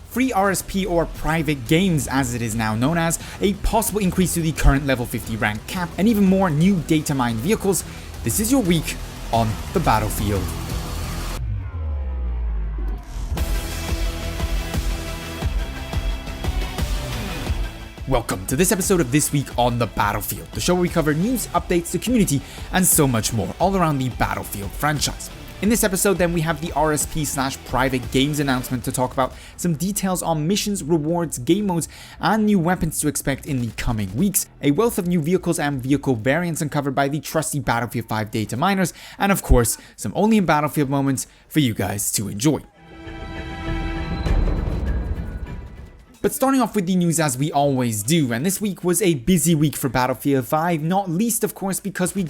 free RSP or private games as it is now known as, a possible increase to the current level 50 rank cap, and even more new data mine vehicles. This is your week on the battlefield. Welcome to this episode of This Week on the Battlefield, the show where we cover news, updates, the community, and so much more, all around the Battlefield franchise. In this episode then we have the RSP/private games announcement to talk about, some details on missions, rewards, game modes, and new weapons to expect in the coming weeks, a wealth of new vehicles and vehicle variants uncovered by the trusty Battlefield 5 data miners, and of course, some only in Battlefield moments for you guys to enjoy. But starting off with the news as we always do, and this week was a busy week for Battlefield 5, not least of course because we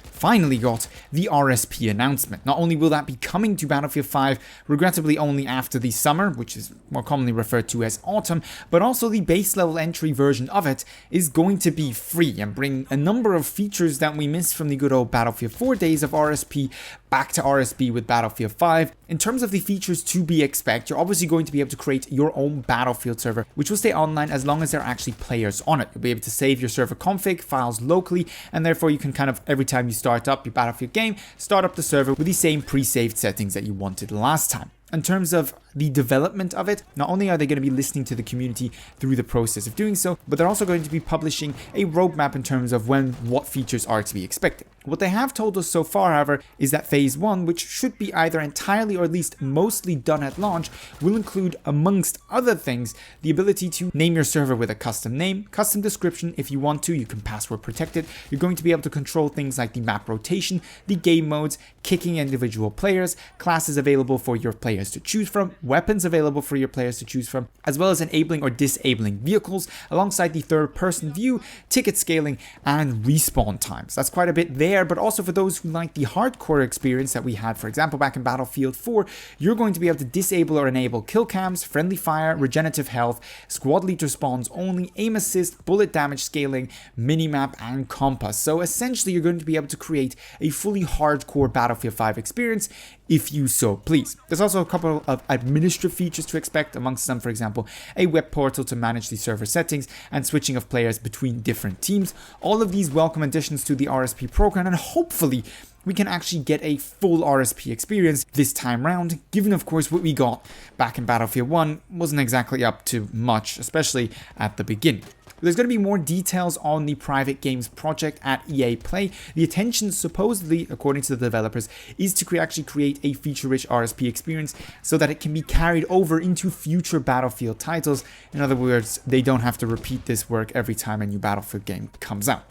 finally got the RSP announcement. Not only will that be coming to Battlefield 5, regrettably only after the summer, which is more commonly referred to as autumn, but also the base level entry version of it is going to be free and bring a number of features that we missed from the good old Battlefield 4 days of RSP back to RSP with Battlefield 5. In terms of the features to be expected, you're obviously going to be able to create your own Battlefield server, which will stay online as long as there are actually players on it. You'll be able to save your server config files locally, and therefore you can kind of, every time you start up your Battlefield game, start up the server with the same pre-saved settings that you wanted last time. In terms of the development of it, not only are they going to be listening to the community through the process of doing so, but they're also going to be publishing a roadmap in terms of what features are to be expected. What they have told us so far, however, is that Phase 1, which should be either entirely or at least mostly done at launch, will include, amongst other things, the ability to name your server with a custom name, custom description if you want to, you can password protect it. You're going to be able to control things like the map rotation, the game modes, kicking individual players, classes available for your players to choose from, weapons available for your players to choose from, as well as enabling or disabling vehicles, alongside the third-person view, ticket scaling, and respawn times. That's quite a bit there, but also for those who like the hardcore experience that we had, for example, back in Battlefield 4, you're going to be able to disable or enable kill cams, friendly fire, regenerative health, squad leader spawns only, aim assist, bullet damage scaling, minimap, and compass. So essentially, you're going to be able to create a fully hardcore Battlefield 5 experience if you so please. There's also a couple of administrative features to expect, amongst them, for example, a web portal to manage the server settings and switching of players between different teams. All of these welcome additions to the RSP program, and hopefully we can actually get a full RSP experience this time round, given of course what we got back in Battlefield 1 wasn't exactly up to much, especially at the beginning. There's going to be more details on the private games project at EA Play. The intention, supposedly, according to the developers, is to actually create a feature-rich RSP experience so that it can be carried over into future Battlefield titles. In other words, they don't have to repeat this work every time a new Battlefield game comes out.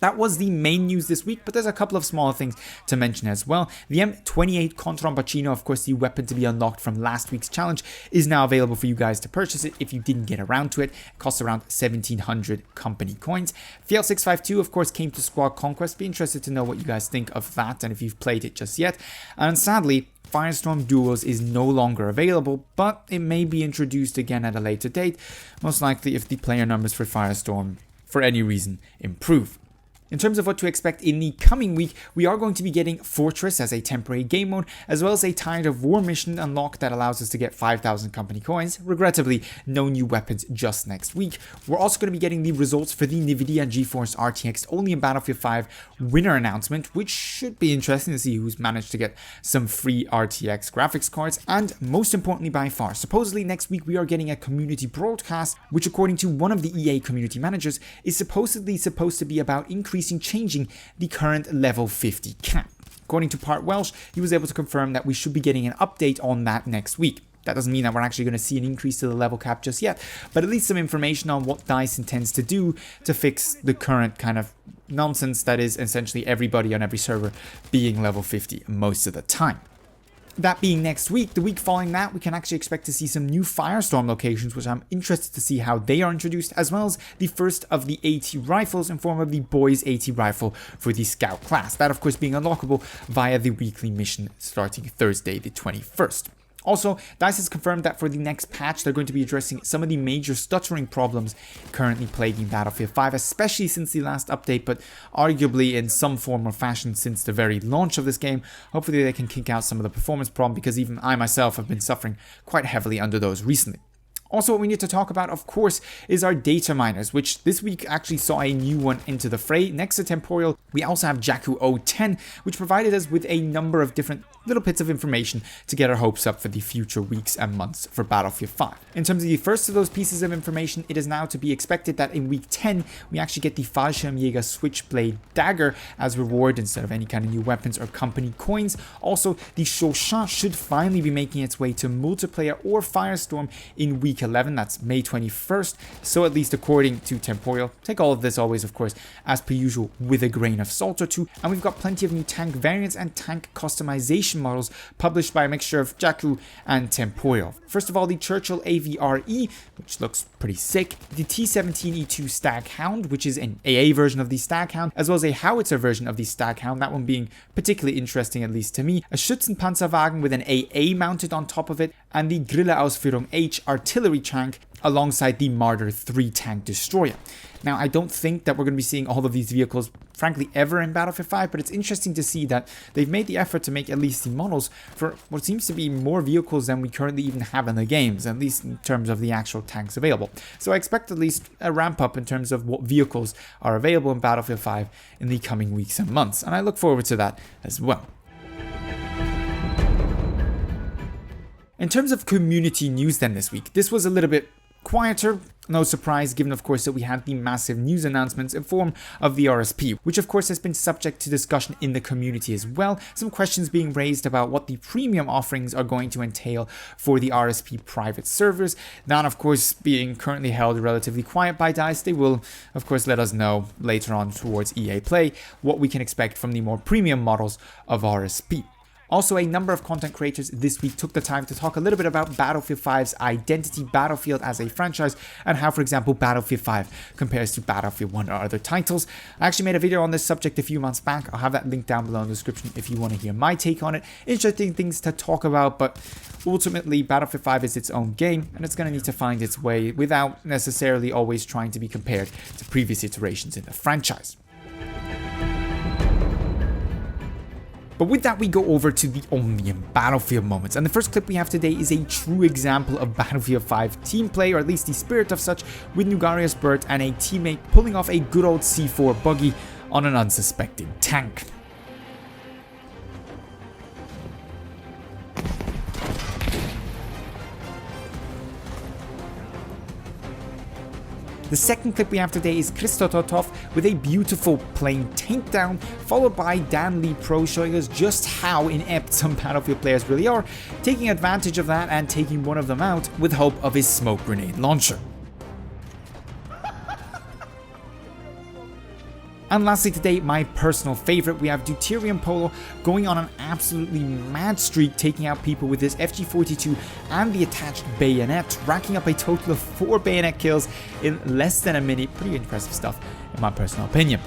That was the main news this week, but there's a couple of smaller things to mention as well. The M28 Contrambacino, of course the weapon to be unlocked from last week's challenge, is now available for you guys to purchase it if you didn't get around to it. It costs around 1700 company coins. Fiel 652 of course came to Squad Conquest. Be interested to know what you guys think of that and if you've played it just yet. And sadly, Firestorm Duos is no longer available, but it may be introduced again at a later date, most likely if the player numbers for Firestorm, for any reason, improve. In terms of what to expect in the coming week, we are going to be getting Fortress as a temporary game mode, as well as a Tide of War mission unlock that allows us to get 5,000 company coins. Regrettably, no new weapons just next week. We're also going to be getting the results for the NVIDIA GeForce RTX only in Battlefield 5 winner announcement, which should be interesting to see who's managed to get some free RTX graphics cards. And most importantly by far, supposedly next week we are getting a community broadcast, which according to one of the EA community managers is supposed to be about changing the current level 50 cap. According to Part Welsh, he was able to confirm that we should be getting an update on that next week. That doesn't mean that we're actually going to see an increase to the level cap just yet, but at least some information on what DICE intends to do to fix the current kind of nonsense that is essentially everybody on every server being level 50 most of the time. That being next week, the week following that, we can actually expect to see some new Firestorm locations, which I'm interested to see how they are introduced, as well as the first of the AT rifles in form of the Boys AT rifle for the Scout class. That, of course, being unlockable via the weekly mission starting Thursday the 21st. Also, DICE has confirmed that for the next patch, they're going to be addressing some of the major stuttering problems currently plaguing Battlefield 5, especially since the last update, but arguably in some form or fashion since the very launch of this game. Hopefully they can kick out some of the performance problem, because even I myself have been suffering quite heavily under those recently. Also, what we need to talk about, of course, is our data miners, which this week actually saw a new one into the fray. Next to Temporal, we also have Jakku 010, which provided us with a number of different little bits of information to get our hopes up for the future weeks and months for Battlefield 5. In terms of the first of those pieces of information, it is now to be expected that in week 10, we actually get the Fallschirmjäger Switchblade Dagger as reward instead of any kind of new weapons or company coins. Also, the Shoshan should finally be making its way to multiplayer or Firestorm in week 11, that's May 21st, so at least according to Temporal. Take all of this always, of course, as per usual, with a grain of salt or two, and we've got plenty of new tank variants and tank customization models published by a mixture of Jakku and Temporal. First of all, the Churchill AVRE, which looks pretty sick, the T-17E2 Staghound, which is an AA version of the Staghound, as well as a howitzer version of the Staghound, that one being particularly interesting, at least to me, a Schützenpanzerwagen with an AA mounted on top of it, and the Grille Ausführung H artillery tank alongside the Marder 3 tank destroyer. Now, I don't think that we're going to be seeing all of these vehicles, frankly, ever in Battlefield 5, but it's interesting to see that they've made the effort to make at least the models for what seems to be more vehicles than we currently even have in the games, at least in terms of the actual tanks available. So I expect at least a ramp up in terms of what vehicles are available in Battlefield 5 in the coming weeks and months, and I look forward to that as well. In terms of community news then this week, this was a little bit quieter, no surprise given of course that we had the massive news announcements in form of the RSP, which of course has been subject to discussion in the community as well. Some questions being raised about what the premium offerings are going to entail for the RSP private servers. That of course being currently held relatively quiet by DICE. They will of course let us know later on towards EA Play what we can expect from the more premium models of RSP. Also, a number of content creators this week took the time to talk a little bit about Battlefield 5's identity, Battlefield as a franchise, and how, for example, Battlefield 5 compares to Battlefield 1 or other titles. I actually made a video on this subject a few months back. I'll have that link down below in the description if you want to hear my take on it. Interesting things to talk about, but ultimately, Battlefield 5 is its own game, and it's going to need to find its way without necessarily always trying to be compared to previous iterations in the franchise. But with that, we go over to the only in Battlefield moments. And the first clip we have today is a true example of Battlefield 5 team play, or at least the spirit of such, with Nugarius Burt and a teammate pulling off a good old C4 buggy on an unsuspecting tank. The second clip we have today is Kristototov with a beautiful plane takedown, followed by Dan Lee Pro showing us just how inept some Battlefield players really are, taking advantage of that and taking one of them out with help of his smoke grenade launcher. And lastly today, my personal favorite, we have Deuterium Polo going on an absolutely mad streak, taking out people with his FG42 and the attached bayonet, racking up a total of 4 bayonet kills in less than a minute. Pretty impressive stuff in my personal opinion.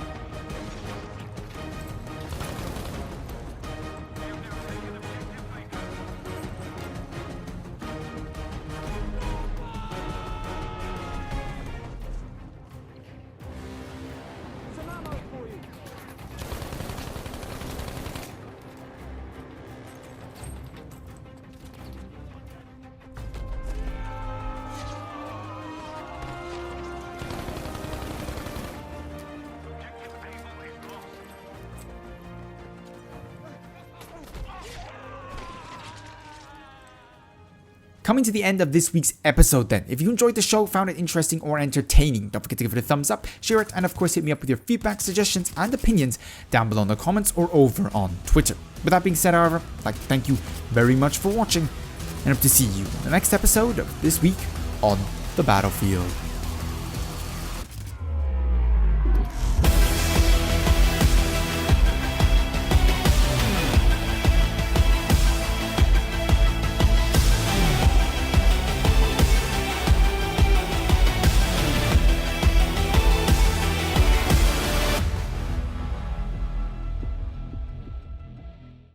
Coming to the end of this week's episode then. If you enjoyed the show, found it interesting or entertaining, don't forget to give it a thumbs up, share it, and of course hit me up with your feedback, suggestions, and opinions down below in the comments or over on Twitter. With that being said, however, I'd like to thank you very much for watching, and hope to see you in the next episode of This Week on the Battlefield.